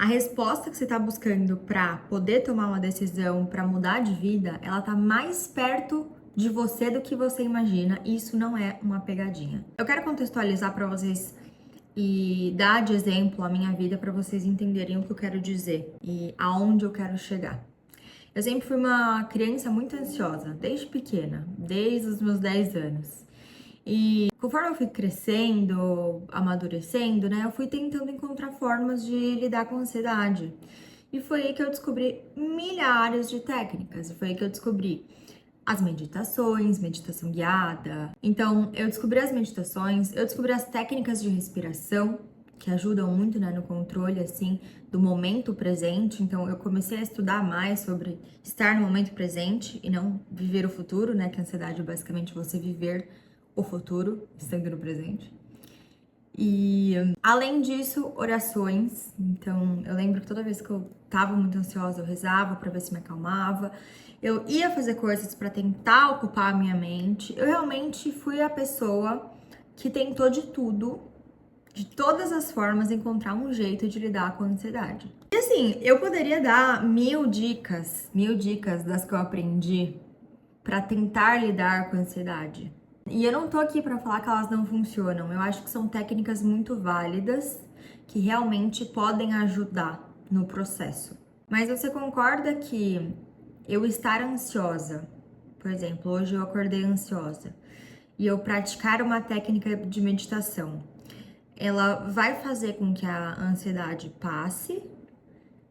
resposta que você está buscando para poder tomar uma decisão, para mudar de vida, ela tá mais perto de você do que você imagina, e isso não é uma pegadinha. Eu quero contextualizar para vocês e dar de exemplo a minha vida para vocês entenderem o que eu quero dizer e aonde eu quero chegar. Eu sempre fui uma criança muito ansiosa, desde pequena, desde os meus 10 anos. E conforme eu fui crescendo, amadurecendo, né, eu fui tentando encontrar formas de lidar com a ansiedade. E foi aí que eu descobri milhares de técnicas. E foi aí que eu descobri as meditações, meditação guiada. Então, eu descobri as meditações, eu descobri as técnicas de respiração, que ajudam muito, né, no controle, assim, do momento presente. Então, eu comecei a estudar mais sobre estar no momento presente e não viver o futuro, né, que a ansiedade é basicamente você viver o futuro, estando no presente. E, além disso, orações. Então, eu lembro que toda vez que eu tava muito ansiosa, eu rezava pra ver se me acalmava. Eu ia fazer coisas pra tentar ocupar a minha mente. Eu realmente fui a pessoa que tentou de tudo, de todas as formas, encontrar um jeito de lidar com a ansiedade. E assim, eu poderia dar mil dicas das que eu aprendi pra tentar lidar com a ansiedade. E eu não tô aqui pra falar que elas não funcionam. Eu acho que são técnicas muito válidas que realmente podem ajudar no processo. Mas você concorda que eu estar ansiosa, por exemplo, hoje eu acordei ansiosa, e eu praticar uma técnica de meditação, ela vai fazer com que a ansiedade passe,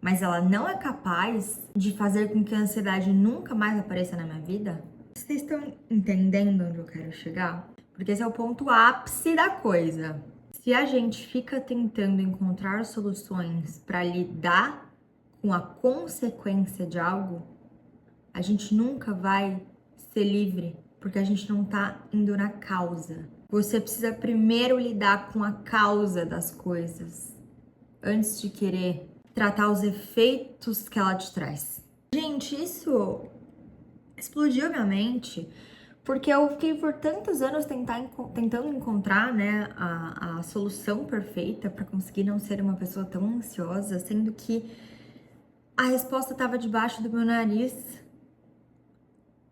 mas ela não é capaz de fazer com que a ansiedade nunca mais apareça na minha vida? Vocês estão entendendo onde eu quero chegar? Porque esse é o ponto ápice da coisa. Se a gente fica tentando encontrar soluções para lidar com a consequência de algo, a gente nunca vai ser livre, porque a gente não tá indo na causa. Você precisa primeiro lidar com a causa das coisas, antes de querer tratar os efeitos que ela te traz. Gente, isso explodiu minha mente, porque eu fiquei por tantos anos tentando encontrar, né, a solução perfeita para conseguir não ser uma pessoa tão ansiosa, sendo que a resposta estava debaixo do meu nariz.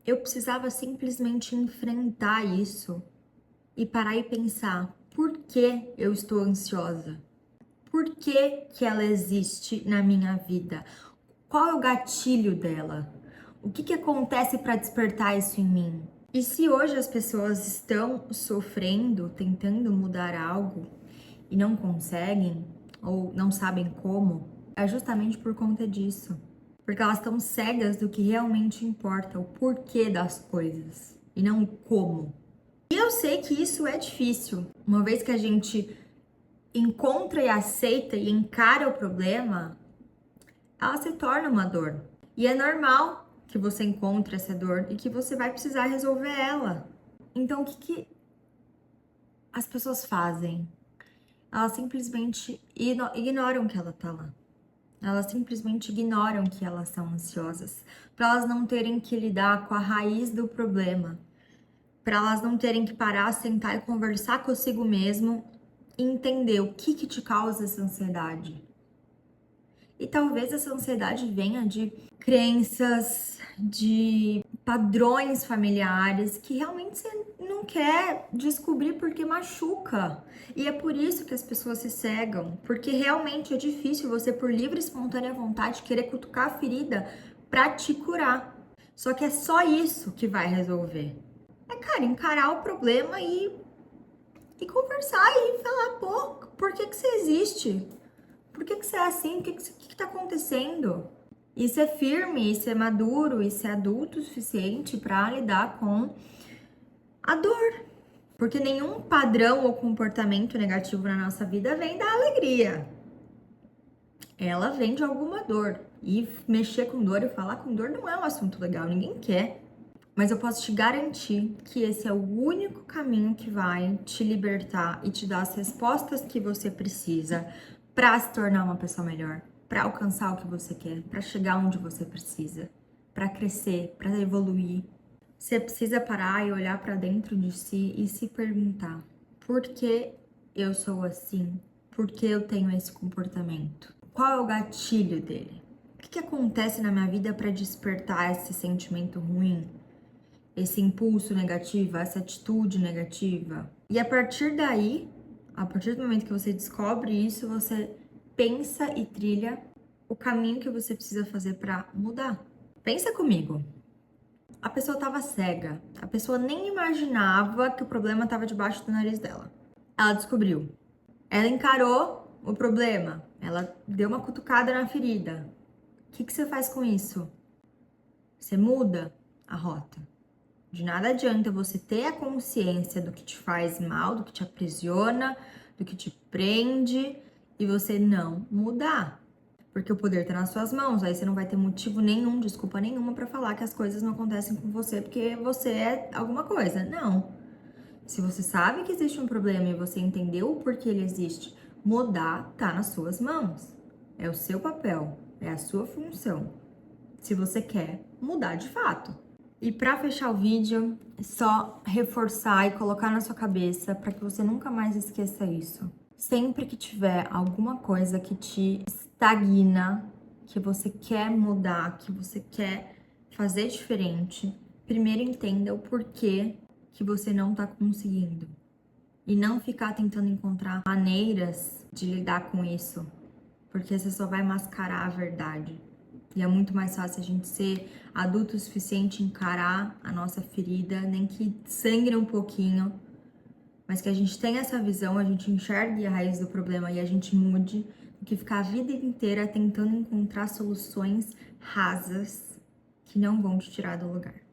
Eu precisava simplesmente enfrentar isso e parar e pensar: por que eu estou ansiosa? Por que que ela existe na minha vida? Qual é o gatilho dela? O que acontece para despertar isso em mim? E se hoje as pessoas estão sofrendo, tentando mudar algo e não conseguem ou não sabem como, é justamente por conta disso. Porque elas estão cegas do que realmente importa, o porquê das coisas e não o como. E eu sei que isso é difícil, uma vez que a gente encontra e aceita e encara o problema, ela se torna uma dor. E é normal que você encontre essa dor e que você vai precisar resolver ela. Então, o que as pessoas fazem? Elas simplesmente ignoram que ela tá lá. Elas simplesmente ignoram que elas são ansiosas, para elas não terem que lidar com a raiz do problema, para elas não terem que parar, sentar e conversar consigo mesmo e entender o que te causa essa ansiedade. E talvez essa ansiedade venha de crenças, de padrões familiares que realmente você não quer descobrir porque machuca. E é por isso que as pessoas se cegam, porque realmente é difícil você, por livre e espontânea vontade, querer cutucar a ferida pra te curar. Só que é só isso que vai resolver. É, cara, encarar o problema e conversar e falar, pô, por que que você existe? Por que que você é assim? O que tá acontecendo? E ser firme, e ser maduro, e ser adulto o suficiente para lidar com a dor. Porque nenhum padrão ou comportamento negativo na nossa vida vem da alegria. Ela vem de alguma dor. E mexer com dor e falar com dor não é um assunto legal, ninguém quer. Mas eu posso te garantir que esse é o único caminho que vai te libertar e te dar as respostas que você precisa para se tornar uma pessoa melhor, para alcançar o que você quer, para chegar onde você precisa, para crescer, para evoluir. Você precisa parar e olhar para dentro de si e se perguntar: por que eu sou assim? Por que eu tenho esse comportamento? Qual é o gatilho dele? O que acontece na minha vida para despertar esse sentimento ruim? Esse impulso negativo, essa atitude negativa? E a partir daí, a partir do momento que você descobre isso, você pensa e trilha o caminho que você precisa fazer para mudar. Pensa comigo. A pessoa estava cega. A pessoa nem imaginava que o problema estava debaixo do nariz dela. Ela descobriu. Ela encarou o problema. Ela deu uma cutucada na ferida. O que você faz com isso? Você muda a rota. De nada adianta você ter a consciência do que te faz mal, do que te aprisiona, do que te prende e você não mudar. Porque o poder tá nas suas mãos, aí você não vai ter motivo nenhum, desculpa nenhuma pra falar que as coisas não acontecem com você porque você é alguma coisa. Não. Se você sabe que existe um problema e você entendeu o porquê ele existe, mudar tá nas suas mãos. É o seu papel, é a sua função. Se você quer mudar de fato. E para fechar o vídeo, é só reforçar e colocar na sua cabeça para que você nunca mais esqueça isso. Sempre que tiver alguma coisa que te estagna, que você quer mudar, que você quer fazer diferente, primeiro entenda o porquê que você não tá conseguindo. E não ficar tentando encontrar maneiras de lidar com isso, porque você só vai mascarar a verdade. E é muito mais fácil a gente ser adulto o suficiente, encarar a nossa ferida, nem que sangre um pouquinho, mas que a gente tenha essa visão, a gente enxergue a raiz do problema e a gente mude, do que ficar a vida inteira tentando encontrar soluções rasas que não vão te tirar do lugar.